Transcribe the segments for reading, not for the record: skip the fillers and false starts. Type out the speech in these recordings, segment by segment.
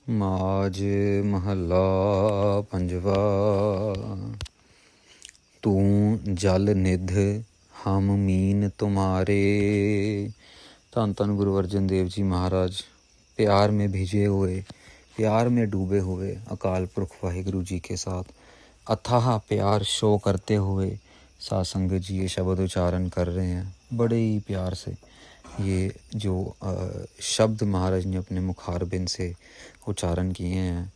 माज महला पंजवा। तू जल निध हम मीन तुम्हारे। धन धन गुरु अर्जन देव जी महाराज प्यार में भिजे हुए, प्यार में डूबे हुए अकाल पुरख वाहिगुरु जी के साथ अथाह प्यार शो करते हुए साध संगत जी ये शब्द उच्चारण कर रहे हैं। बड़े ही प्यार से ये जो शब्द महाराज ने अपने मुखारबिंद से उच्चारण किए हैं,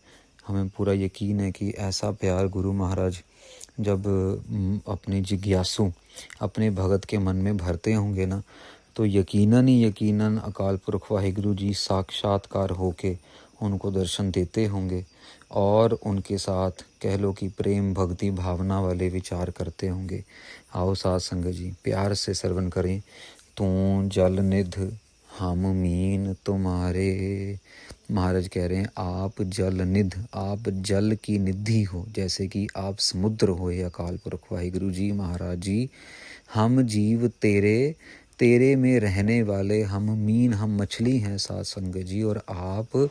हमें पूरा यकीन है कि ऐसा प्यार गुरु महाराज जब अपने जिज्ञासु अपने भगत के मन में भरते होंगे ना, तो यकीनन ही यकीनन अकाल पुरख वाहिगुरु जी साक्षात्कार होके उनको दर्शन देते होंगे और उनके साथ कह लो कि प्रेम भक्ति भावना वाले विचार करते होंगे। आओ साध संगत जी प्यार से श्रवण करें। तू जल निध हम मीन तुम्हारे। महाराज कह रहे हैं आप जल निध, आप जल की निधि हो, जैसे कि आप समुद्र होए अकाल पुरख वाहिगुरु जी महाराज जी। हम जीव तेरे, तेरे में रहने वाले, हम मीन हम मछली हैं साध संगत जी। और आप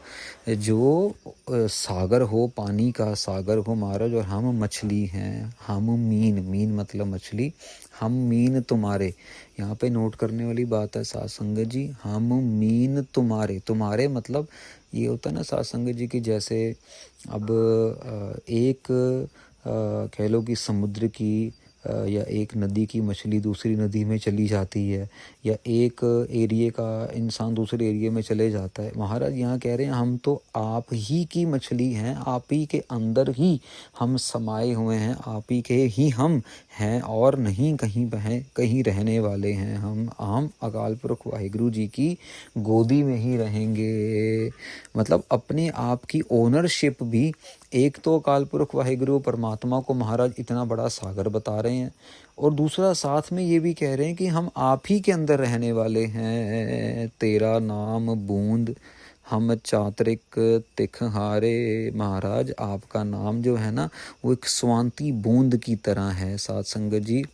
जो सागर हो, पानी का सागर हो महाराज, और हम मछली हैं, हम मीन, मीन मतलब मछली, हम मीन तुम्हारे। यहाँ पे नोट करने वाली बात है साध संगत जी, हम मीन तुम्हारे। तुम्हारे मतलब ये होता है ना साध संगत जी की, जैसे अब एक कह लो कि समुद्र की या एक नदी की मछली दूसरी नदी में चली जाती है, या एक एरिए का इंसान दूसरे एरिए में चले जाता है। महाराज यहाँ कह रहे हैं हम तो आप ही की मछली हैं, आप ही के अंदर ही हम समाये हुए हैं, आप ही के ही हम हैं और नहीं कहीं कहीं रहने वाले हैं। हम अकाल पुरख वाहिगुरु जी की गोदी में ही रहेंगे। मतलब अपने आप की ओनरशिप भी, एक तो अकाल पुरख वाहिगुरु परमात्मा को महाराज इतना बड़ा सागर बता रहे हैं, और दूसरा साथ में ये भी कह रहे हैं कि हम आप ही के अंदर रहने वाले हैं। तेरा नाम बूंद हम चातरिक तिखहारे। महाराज आपका नाम जो है ना वो एक स्वांति बूंद की तरह है साध संगत जी।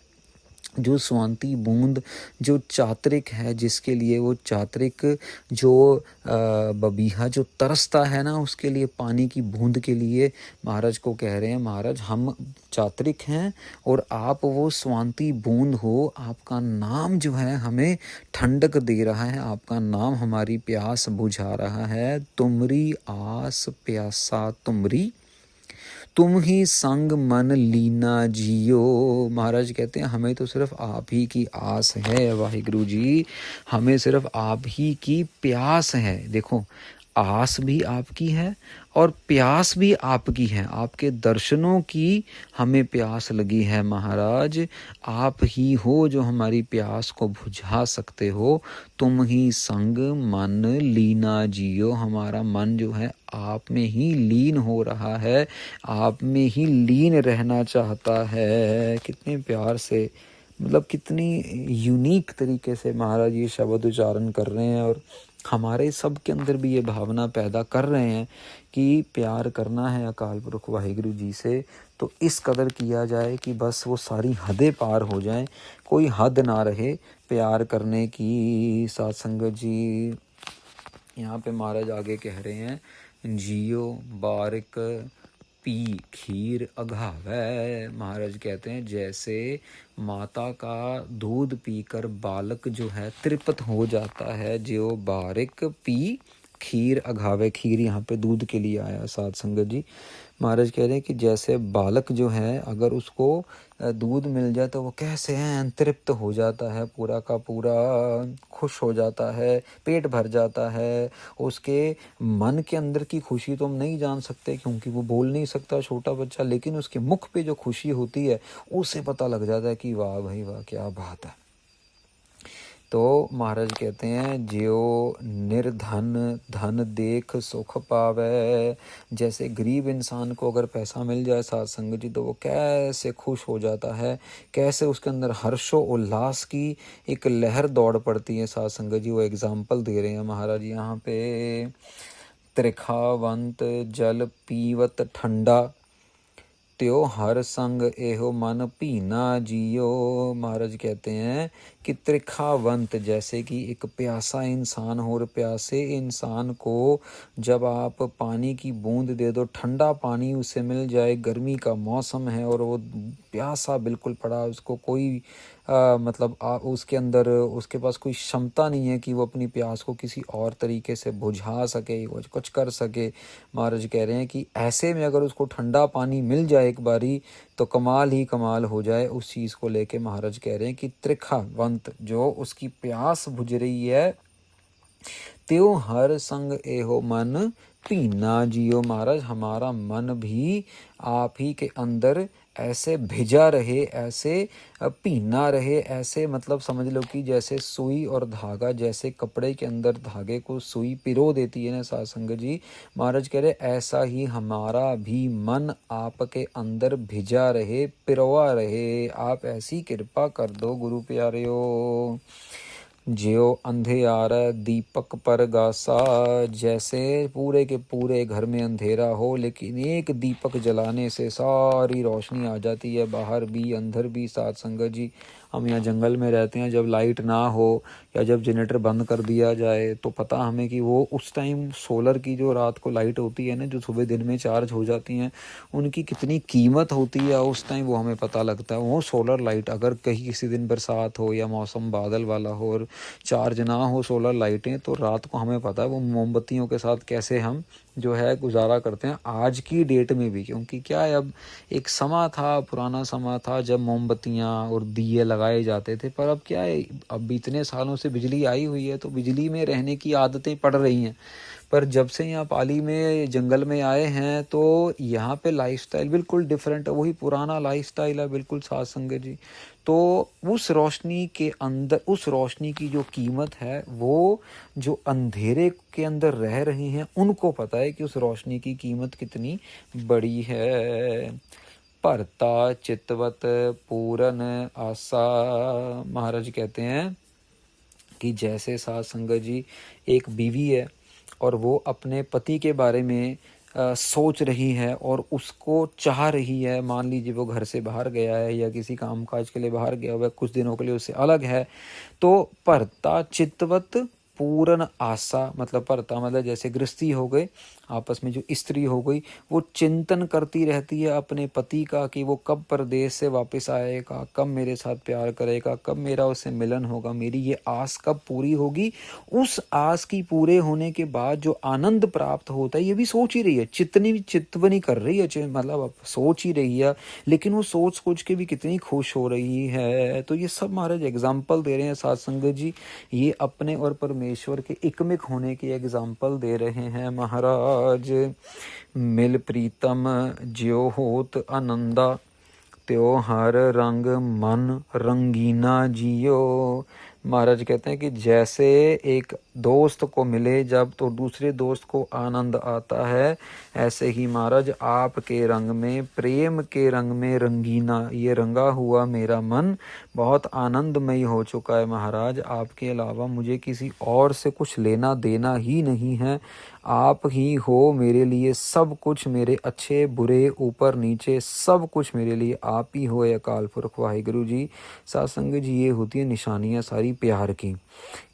जो स्वांति बूंद जो चातरिक है, जिसके लिए वो चातरिक जो बबीहा जो तरसता है ना उसके लिए, पानी की बूंद के लिए, महाराज को कह रहे हैं महाराज हम चातरिक हैं और आप वो स्वांति बूंद हो। आपका नाम जो है हमें ठंडक दे रहा है, आपका नाम हमारी प्यास बुझा रहा है। तुमरी आस प्यासा तुमरी, तुम ही संग मन लीना जियो। महाराज कहते हैं हमें तो सिर्फ आप ही की आस है वाहिगुरु जी, हमें सिर्फ आप ही की प्यास है। देखो आस भी आपकी है और प्यास भी आपकी है, आपके दर्शनों की हमें प्यास लगी है महाराज। आप ही हो जो हमारी प्यास को बुझा सकते हो। तुम ही संग मन लीना जियो, हमारा मन जो है आप में ही लीन हो रहा है, आप में ही लीन रहना चाहता है। कितने प्यार से, मतलब कितनी यूनिक तरीके से महाराज ये शब्द उच्चारण कर रहे हैं, और हमारे सब के अंदर भी ये भावना पैदा कर रहे हैं कि प्यार करना है अकाल पुरख वाहिगुरु जी से तो इस कदर किया जाए कि बस वो सारी हदें पार हो जाएं, कोई हद ना रहे प्यार करने की। साध संगत जी यहाँ पे महाराज आगे कह रहे हैं जियो बारिक पी खीर अघावै। महाराज कहते हैं जैसे माता का दूध पीकर बालक जो है तृप्त हो जाता है, जो बारिक पी खीर अघावे, खीर यहाँ पे दूध के लिए आया साध संगत जी। महाराज कह रहे हैं कि जैसे बालक जो है अगर उसको दूध मिल जाए तो वो कैसे हैं तृप्त हो जाता है, पूरा का पूरा खुश हो जाता है, पेट भर जाता है। उसके मन के अंदर की खुशी तो हम नहीं जान सकते क्योंकि वो बोल नहीं सकता छोटा बच्चा, लेकिन उसके मुख पे जो खुशी होती है उससे पता लग जाता है कि वाह भाई वाह क्या बात है। तो महाराज कहते हैं ज्यो निर्धन धन देख सुख पावे। जैसे गरीब इंसान को अगर पैसा मिल जाए साध संगत जी तो वो कैसे खुश हो जाता है, कैसे उसके अंदर हर्षो उल्लास की एक लहर दौड़ पड़ती है साध संगत जी। वो एग्जाम्पल दे रहे हैं महाराज यहाँ पे। त्रिखावंत जल पीवत ठंडा, त्यो हर संग एहो मन पीना जियो। महाराज कहते हैं कि त्रिखावंत, जैसे कि एक प्यासा इंसान हो और प्यासे इंसान को जब आप पानी की बूंद दे दो, ठंडा पानी उसे मिल जाए, गर्मी का मौसम है और वो प्यासा बिल्कुल पड़ा, उसको कोई मतलब उसके अंदर उसके पास कोई क्षमता नहीं है कि वो अपनी प्यास को किसी और तरीके से बुझा सके, कुछ कर सके। महाराज कह रहे हैं कि ऐसे में अगर उसको ठंडा पानी मिल जाए एक बारी तो कमाल ही कमाल हो जाए। उस चीज़ को लेके महाराज कह रहे हैं कि त्रिखावंत, जो उसकी प्यास बुझ रही है, त्यो हर संग एहो मन पीना जियो। महाराज हमारा मन भी आप ही के अंदर ऐसे भिजा रहे, ऐसे पीना रहे, ऐसे मतलब समझ लो कि जैसे सुई और धागा, जैसे कपड़े के अंदर धागे को सुई पिरो देती है ना साध संगत जी, महाराज कह रहे ऐसा ही हमारा भी मन आपके अंदर भिजा रहे, पिरोवा रहे। आप ऐसी कृपा कर दो गुरु प्यारेओ। ज्यो अंधेयार दीपक पर गासा, जैसे पूरे के पूरे घर में अंधेरा हो लेकिन एक दीपक जलाने से सारी रोशनी आ जाती है, बाहर भी अंदर भी। साथ संगत जी हम यहाँ जंगल में रहते हैं, जब लाइट ना हो या जब जनरेटर बंद कर दिया जाए तो पता हमें कि वो उस टाइम सोलर की जो रात को लाइट होती है ना, जो सुबह दिन में चार्ज हो जाती हैं, उनकी कितनी कीमत होती है उस टाइम वो हमें पता लगता है। वो सोलर लाइट अगर कहीं किसी दिन बरसात हो या मौसम बादल वाला हो और चार्ज ना हो सोलर लाइटें, तो रात को हमें पता है वो मोमबत्तियों के साथ कैसे हम जो है गुजारा करते हैं आज की डेट में भी। क्योंकि क्या है, अब एक समा था, पुराना समा था जब मोमबत्तियाँ और दिए लगाए जाते थे, पर अब क्या है, अब इतने सालों से बिजली आई हुई है तो बिजली में रहने की आदतें पड़ रही हैं। पर जब से यहाँ पाली में जंगल में आए हैं तो यहाँ पे लाइफस्टाइल बिल्कुल डिफरेंट है, वही पुराना लाइफस्टाइल है बिल्कुल साध संगत जी। तो उस रोशनी के अंदर, उस रोशनी की जो कीमत है वो जो अंधेरे के अंदर रह रहे हैं उनको पता है कि उस रोशनी की कीमत कितनी बड़ी है। भरता चितवत पूरन आशा, महाराज कहते हैं कि जैसे साध संगत जी एक बीवी है और वो अपने पति के बारे में सोच रही है और उसको चाह रही है, मान लीजिए वो घर से बाहर गया है या किसी काम काज के लिए बाहर गया हुआ है, कुछ दिनों के लिए उससे अलग है, तो भरता चितवत पूर्ण आशा, मतलब भरता मतलब जैसे गृहस्थी हो गए, आपस में जो स्त्री हो गई, वो चिंतन करती रहती है अपने पति का कि वो कब परदेश से वापस आएगा, कब मेरे साथ प्यार करेगा, कब मेरा उससे मिलन होगा, मेरी ये आस कब पूरी होगी। उस आस की पूरे होने के बाद जो आनंद प्राप्त होता है ये भी सोच ही रही है, चितवनी कर रही है, मतलब सोच ही रही है, लेकिन वो सोच के भी कितनी खुश हो रही है। तो ये सब महाराज एग्जाम्पल दे रहे हैं साध संगत जी, ये अपने और परमेश्वर के एकमिक होने की एग्जाम्पल दे रहे हैं महाराज। मिल प्रीतम ज्यो होत आनंदा, त्यो हर रंग मन रंगीना जियो। महाराज कहते हैं कि जैसे एक दोस्त को मिले जब तो दूसरे दोस्त को आनंद आता है, ऐसे ही महाराज आपके रंग में, प्रेम के रंग में रंगीना, ये रंगा हुआ मेरा मन बहुत आनंदमयी हो चुका है महाराज। आपके अलावा मुझे किसी और से कुछ लेना देना ही नहीं है, आप ही हो मेरे लिए सब कुछ, मेरे अच्छे बुरे ऊपर नीचे सब कुछ मेरे लिए आप ही हो अकाल पुरख वाहिगुरु जी। साध संगत जी ये होती है निशानियाँ सारी प्यार की।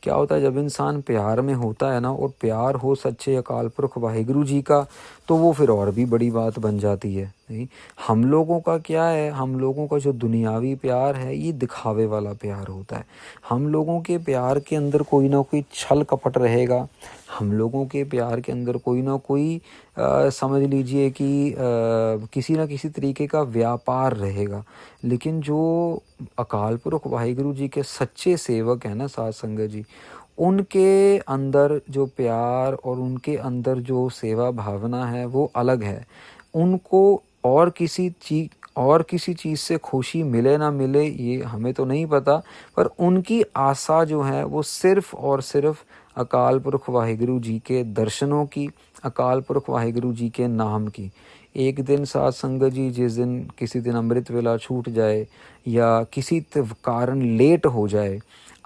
क्या होता है जब इंसान प्यार में होता है ना, और प्यार हो सच्चे अकाल पुरख वाहिगुरु जी का, तो वो फिर और भी बड़ी बात बन जाती है। नहीं, हम लोगों का क्या है, हम लोगों का जो दुनियावी प्यार है ये दिखावे वाला प्यार होता है। हम लोगों के प्यार के अंदर कोई ना कोई छल कपट रहेगा, हम लोगों के प्यार के अंदर कोई ना कोई समझ लीजिए कि किसी ना किसी तरीके का व्यापार रहेगा। लेकिन जो अकाल पुरख वाहिगुरु जी के सच्चे सेवक हैं ना साध संगत जी, उनके अंदर जो प्यार और उनके अंदर जो सेवा भावना है वो अलग है। उनको और किसी चीज़ से खुशी मिले ना मिले ये हमें तो नहीं पता, पर उनकी आशा जो है वो सिर्फ़ और सिर्फ अकाल पुरख वाहिगुरु जी के दर्शनों की, अकाल पुरख वाहिगुरु जी के नाम की। एक दिन साध संगत जी, जिस दिन किसी दिन अमृत वेला छूट जाए या किसी कारण लेट हो जाए,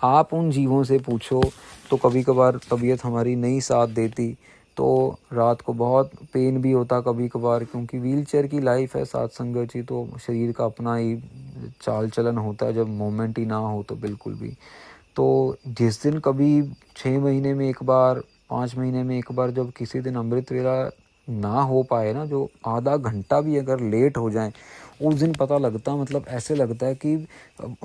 आप उन जीवों से पूछो तो कभी कभार तबीयत हमारी नहीं साथ देती, तो रात को बहुत पेन भी होता कभी कभार, क्योंकि व्हील चेयर की लाइफ है साथ संगत जी, तो शरीर का अपना ही चाल चलन होता है, जब मोमेंट ही ना हो तो बिल्कुल भी। तो जिस दिन कभी 6 महीने में एक बार, 5 महीने में एक बार जब किसी दिन अमृत वेला ना हो पाए ना, जो आधा घंटा भी अगर लेट हो जाए, उस दिन पता लगता, मतलब ऐसे लगता है कि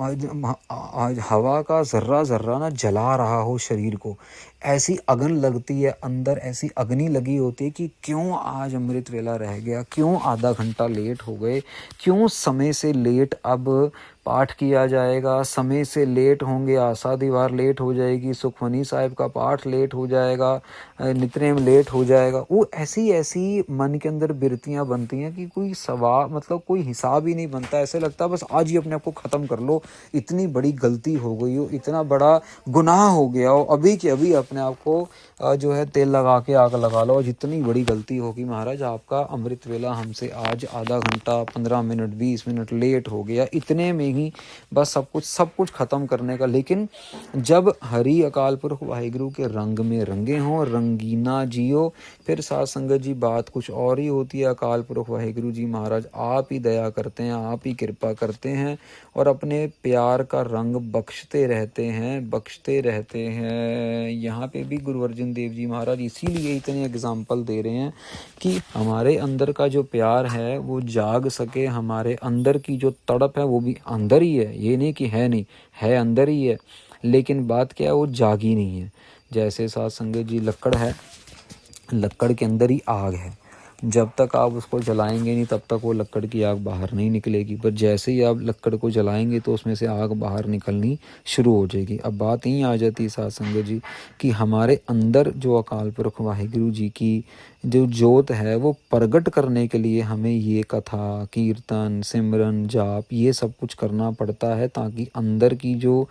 आज हवा का ज़र्रा ज़र्रा ना जला रहा हो शरीर को, ऐसी अगन लगती है अंदर, ऐसी अग्नि लगी होती है कि क्यों आज अमृत वेला रह गया, क्यों आधा घंटा लेट हो गए, क्यों समय से लेट अब पाठ किया जाएगा, समय से लेट होंगे, आशा दीवार लेट हो जाएगी, सुखमनी साहिब का पाठ लेट हो जाएगा, नित्य लेट हो जाएगा। वो ऐसी ऐसी मन के अंदर बिरतियाँ बनती हैं कि कोई मतलब कोई हिसाब ही नहीं बनता। ऐसे लगता है बस आज ही अपने आप को ख़त्म कर लो, इतनी बड़ी गलती हो गई हो, इतना बड़ा गुनाह हो गया हो, अभी के अभी अपने आप को जो है तेल लगा के आग लगा लो, जितनी बड़ी गलती होगी महाराज, आपका अमृत वेला हमसे आज आधा घंटा 15 मिनट 20 मिनट लेट हो गया, इतने में ही बस सब कुछ ख़त्म करने का। लेकिन जब हरि अकाल पुरख वाहिगुरु के रंग में रंगे हों, रंगीना जियो, फिर साथ संगत जी बात कुछ और ही होती है। अकाल पुरख वाहिगुरु जी महाराज आप ही दया करते हैं, आप ही कृपा करते हैं और अपने प्यार का रंग बख्शते रहते हैं। यहाँ पे भी गुरु अर्जन देव जी महाराज इसीलिए इतने एग्जाम्पल दे रहे हैं कि हमारे अंदर का जो प्यार है वो जाग सके, हमारे अंदर की जो तड़प है वो भी अंदर ही है, ये नहीं कि है नहीं, है अंदर ही है, लेकिन बात क्या है, वो जागी नहीं है। जैसे साथ संगत जी लकड़ है, लकड़ के अंदर ही आग है, जब तक आप उसको जलाएंगे नहीं तब तक वो लकड़ की आग बाहर नहीं निकलेगी, पर जैसे ही आप लकड़ को जलाएंगे तो उसमें से आग बाहर निकलनी शुरू हो जाएगी। अब बात यहीं आ जाती है साथ संगत जी कि हमारे अंदर जो अकाल पुरख वाहिगुरु जी की जो जोत है वो प्रगट करने के लिए हमें ये कथा कीर्तन सिमरन जाप ये सब कुछ करना पड़ता है, ताकि अंदर की जो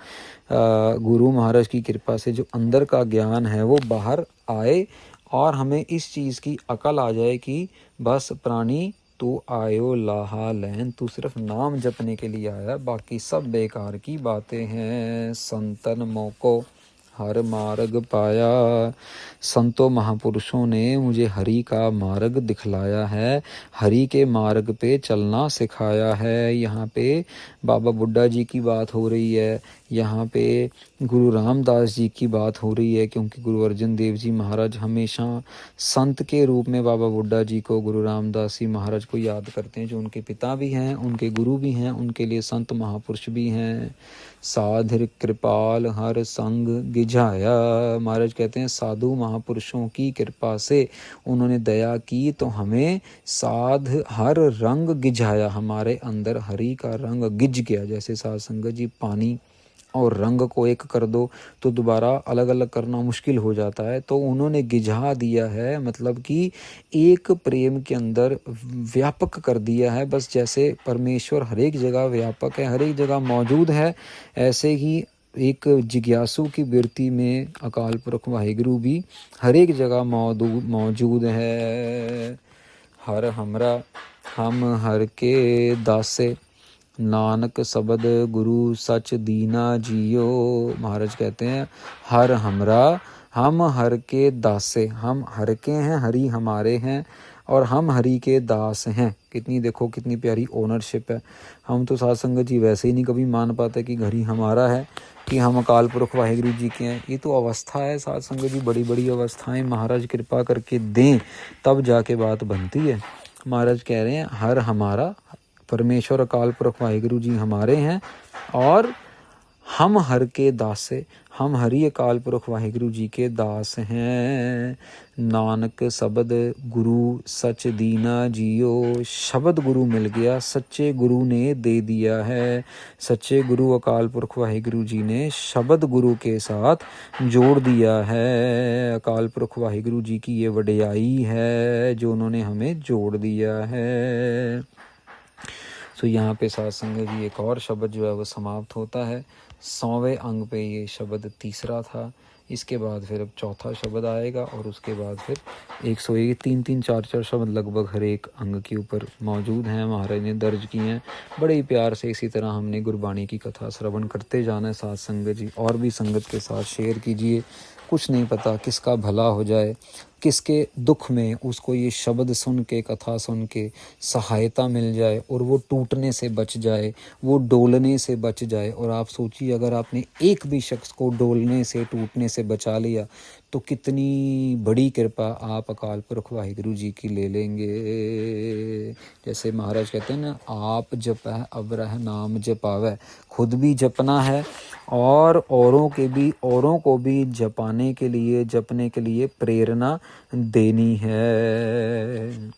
गुरु महाराज की कृपा से जो अंदर का ज्ञान है वो बाहर आए और हमें इस चीज़ की अकल आ जाए कि बस प्राणी तू आयो लाहा लैन, तू सिर्फ नाम जपने के लिए आया, बाकी सब बेकार की बातें हैं। संतन मोको हर मार्ग पाया, संतों महापुरुषों ने मुझे हरि का मार्ग दिखलाया है, हरि के मार्ग पे चलना सिखाया है। यहाँ पे बाबा बुड्ढा जी की बात हो रही है, यहाँ पे गुरु रामदास जी की बात हो रही है, क्योंकि गुरु अर्जन देव जी महाराज हमेशा संत के रूप में बाबा बुड्ढा जी को, गुरु रामदास जी महाराज को याद करते हैं, जो उनके पिता भी हैं, उनके गुरु भी हैं, उनके लिए संत महापुरुष भी हैं। साधिर कृपाल हर संग गिझाया, महाराज कहते हैं साधु महापुरुषों की कृपा से उन्होंने दया की तो हमें साध हर रंग गिझाया, हमारे अंदर हरि का रंग गिज गया। जैसे साध संगत जी पानी और रंग को एक कर दो तो दोबारा अलग अलग करना मुश्किल हो जाता है, तो उन्होंने गिझा दिया है, मतलब कि एक प्रेम के अंदर व्यापक कर दिया है। बस जैसे परमेश्वर हर एक जगह व्यापक है, हर एक जगह मौजूद है, ऐसे ही एक जिज्ञासु की वृत्ति में अकाल पुरख वाहिगुरु भी हर एक जगह मौजूद है। हर हमरा हम हर के दासे, नानक शब्द गुरु सच दीना जियो, महाराज कहते हैं हर हमरा हम हर के दासे, हम हर के हैं, हरि हमारे हैं और हम हरि के दास हैं। कितनी देखो कितनी प्यारी ओनरशिप है। हम तो साध संगत जी वैसे ही नहीं कभी मान पाते कि घर ही हमारा है, कि हम अकाल पुरख वाहिगुरु जी के हैं। ये तो अवस्था है साध संगत जी, बड़ी बड़ी अवस्थाएं महाराज कृपा करके दें तब जाके बात बनती है। महाराज कह रहे हैं हर हमारा, परमेश्वर अकाल पुरख वाहिगुरु जी हमारे हैं और हम हर के दासे, हम हरि अकाल पुरख वाहिगुरु जी के दास हैं। नानक शब्द गुरु सच दीना जियो, शब्द गुरु मिल गया, सच्चे गुरु ने दे दिया है। सच्चे गुरु अकाल पुरख वाहिगुरु जी ने शब्द गुरु के साथ जोड़ दिया है। अकाल पुरख वाहिगुरु जी की ये वडियाई है जो उन्होंने हमें जोड़ दिया है। सो यहाँ पे साथ संगत जी एक और शब्द जो है वो समाप्त होता है। 100वें अंग पे ये शब्द तीसरा था, इसके बाद फिर अब चौथा शब्द आएगा और उसके बाद फिर 101 3 4 शब्द लगभग हर एक अंग के ऊपर मौजूद हैं, महाराज ने दर्ज किए हैं। बड़े ही प्यार से इसी तरह हमने गुरबाणी की कथा श्रवण करते जाना है साथ संगत जी, और भी संगत के साथ शेयर कीजिए। कुछ नहीं पता किसका भला हो जाए, किसके दुख में उसको ये शब्द सुन के, कथा सुन के सहायता मिल जाए और वो टूटने से बच जाए, वो डोलने से बच जाए। और आप सोचिए अगर आपने एक भी शख्स को डोलने से, टूटने से बचा लिया तो कितनी बड़ी कृपा आप अकाल पुरख वाहिगुरु जी की ले लेंगे। जैसे महाराज कहते हैं ना, आप जपै अवरह नाम जपावै, खुद भी जपना है और औरों को भी जपाने के लिए, जपने के लिए प्रेरणा देनी है।